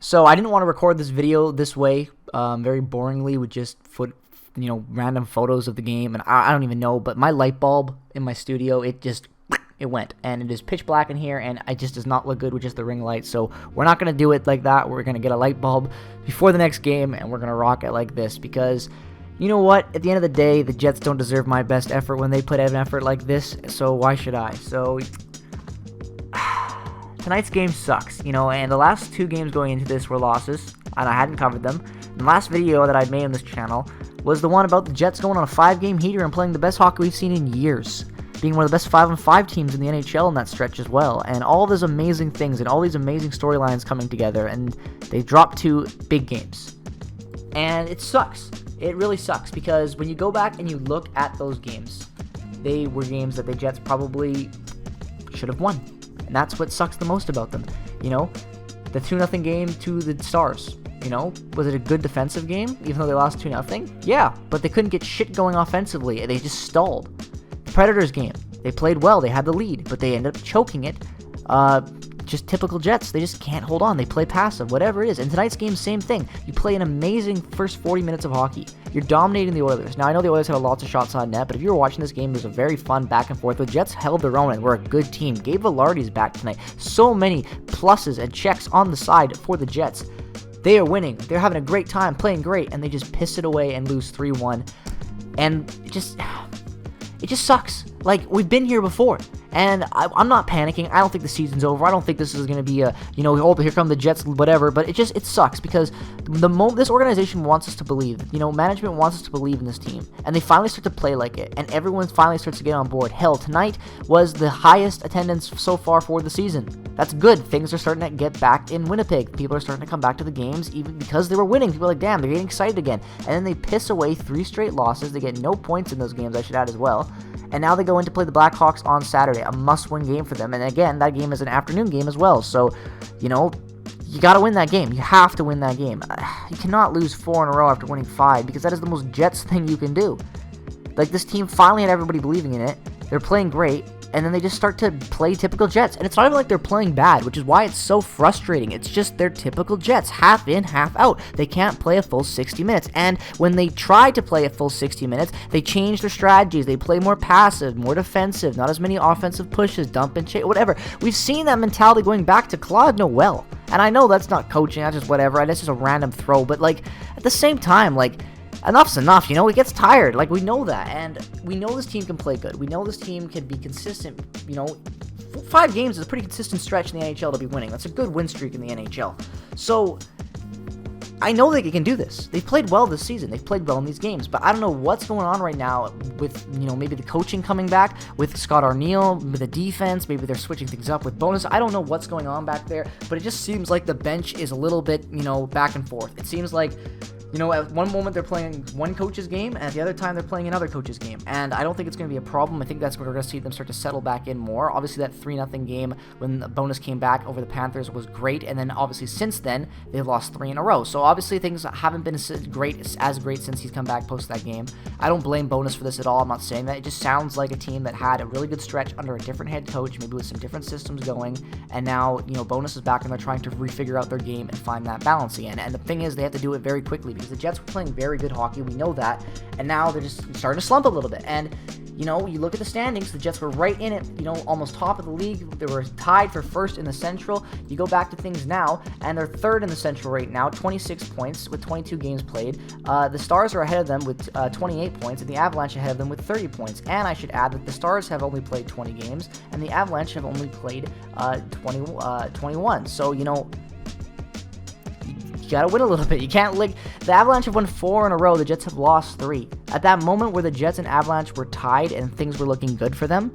So I didn't want to record this video this way, very boringly with just random photos of the game, and I don't even know, but my light bulb in my studio, it went, and it is pitch black in here, and it just does not look good with just the ring light. So we're not going to do it like that. We're going to get a light bulb before the next game, and we're going to rock it like this, because you know what? At the end of the day, the Jets don't deserve my best effort when they put an effort like this, so why should I? So tonight's game sucks, and the last two games going into this were losses, and I hadn't covered them. The last video that I made on this channel was the one about the Jets going on a 5-game heater and playing the best hockey we've seen in years, being one of the best 5-on-5 teams in the NHL in that stretch as well, and all those amazing things and all these amazing storylines coming together, and they dropped 2 big games. And it sucks. It really sucks, because when you go back and you look at those games, they were games that the Jets probably should have won. And that's what sucks the most about them. The 2-0 game to the Stars. Was it a good defensive game, even though they lost 2-0? Yeah, but they couldn't get shit going offensively. They just stalled. The Predators game, they played well. They had the lead, but they ended up choking it. Just typical Jets. They just can't hold on. They play passive, whatever it is. And tonight's game, same thing. You play an amazing first 40 minutes of hockey. You're dominating the Oilers. Now, I know the Oilers had lots of shots on net, but if you were watching this game, it was a very fun back and forth. The Jets held their own and were a good team. Gabe Vilardi's back tonight. So many pluses and checks on the side for the Jets. They are winning. They're having a great time, playing great, and they just piss it away and lose 3-1. And it just sucks. Like, we've been here before. And I'm not panicking. I don't think the season's over. I don't think this is going to be here come the Jets, whatever. But it sucks, because this organization wants us to believe. Management wants us to believe in this team. And they finally start to play like it. And everyone finally starts to get on board. Hell, tonight was the highest attendance so far for the season. That's good. Things are starting to get back in Winnipeg. People are starting to come back to the games, even because they were winning. People are like, damn, they're getting excited again. And then they piss away 3 straight losses. They get no points in those games, I should add as well. And now they go in to play the Blackhawks on Saturday, a must-win game for them. And again, that game is an afternoon game as well. So, you got to win that game. You have to win that game. You cannot lose 4 in a row after winning 5, because that is the most Jets thing you can do. Like, this team finally had everybody believing in it. They're playing great. And then they just start to play typical Jets. And it's not even like they're playing bad, which is why it's so frustrating. It's just they're typical Jets, half in, half out. They can't play a full 60 minutes. And when they try to play a full 60 minutes, they change their strategies. They play more passive, more defensive, not as many offensive pushes, dump and chase, whatever. We've seen that mentality going back to Claude Noel. And I know that's not coaching, that's just whatever. That's just a random throw. But, at the same time, enough's enough, it gets tired. We know that, and we know this team can play good. We know this team can be consistent. 5 games is a pretty consistent stretch in the NHL to be winning. That's a good win streak in the NHL. So, I know they can do this. They've played well this season. They've played well in these games, but I don't know what's going on right now with, maybe the coaching coming back, with Scott Arniel, with the defense. Maybe they're switching things up with bonus. I don't know what's going on back there, but it just seems like the bench is a little bit, back and forth. It seems like at one moment they're playing one coach's game, and at the other time they're playing another coach's game. And I don't think it's going to be a problem. I think that's where we're going to see them start to settle back in more. Obviously, that 3-0 game when the bonus came back over the Panthers was great. And then, obviously, since then, they've lost 3 in a row. So, obviously, things haven't been as great since he's come back post that game. I don't blame bonus for this at all. I'm not saying that. It just sounds like a team that had a really good stretch under a different head coach, maybe with some different systems going. And now, bonus is back, and they're trying to refigure out their game and find that balance again. And the thing is, they have to do it very quickly, because the Jets were playing very good hockey. We know that. And now they're just starting to slump a little bit. And, you look at the standings. The Jets were right in it, almost top of the league. They were tied for first in the Central. You go back to things now, and they're third in the Central right now, 26 points with 22 games played. The Stars are ahead of them with 28 points, and the Avalanche ahead of them with 30 points. And I should add that the Stars have only played 20 games, and the Avalanche have only played 21. So, you gotta win a little bit. You can't the Avalanche have won 4 in a row. The Jets have lost 3. At that moment where the Jets and Avalanche were tied and things were looking good for them,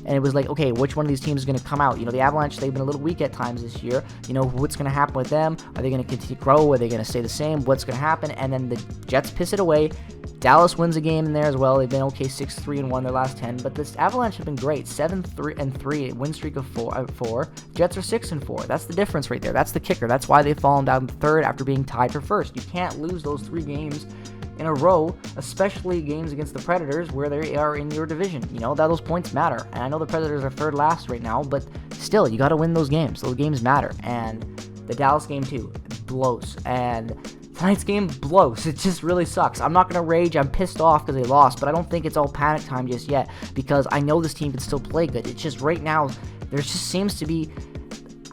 and it was like, okay, which one of these teams is going to come out? The Avalanche, they've been a little weak at times this year. What's going to happen with them? Are they going to continue to grow? Are they going to stay the same? What's going to happen? And then the Jets piss it away. Dallas wins a game in there as well. They've been okay, 6-3-1 their last 10. But this Avalanche have been great, 7-3, win streak of 4. Jets are 6-4. That's the difference right there. That's the kicker. That's why they've fallen down third after being tied for first. You can't lose those 3 games in a row, especially games against the Predators where they are in your division. That those points matter. And I know the Predators are third last right now, but still, you got to win those games. Those games matter. And the Dallas game too. blows, and tonight's game blows. It just really sucks. I'm not going to rage. I'm pissed off because they lost, but I don't think it's all panic time just yet because I know this team can still play good. It's just right now there just seems to be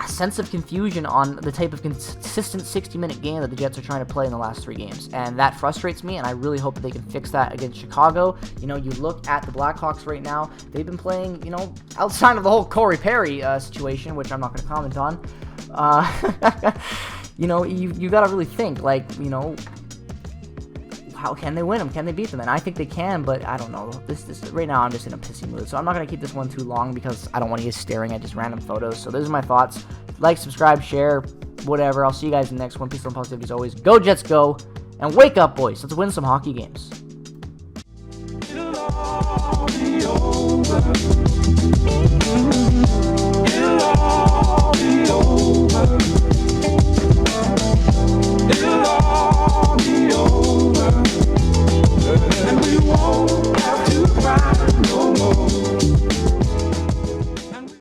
a sense of confusion on the type of consistent 60-minute game that the Jets are trying to play in the last 3 games, and that frustrates me, and I really hope that they can fix that against Chicago. You know, you look at the Blackhawks right now, they've been playing, you know, outside of the whole Corey Perry situation, which I'm not going to comment on. You know, you got to really think, like, you know, how can they win them? Can they beat them? And I think they can, but I don't know. This right now I'm just in a pissy mood, so I'm not gonna keep this one too long because I don't want you staring at just random photos. So those are my thoughts. Like, subscribe, share, whatever. I'll see you guys in the next one. Peace and positivity as always. Go Jets, go! And wake up, boys. Let's win some hockey games. It'll all be over.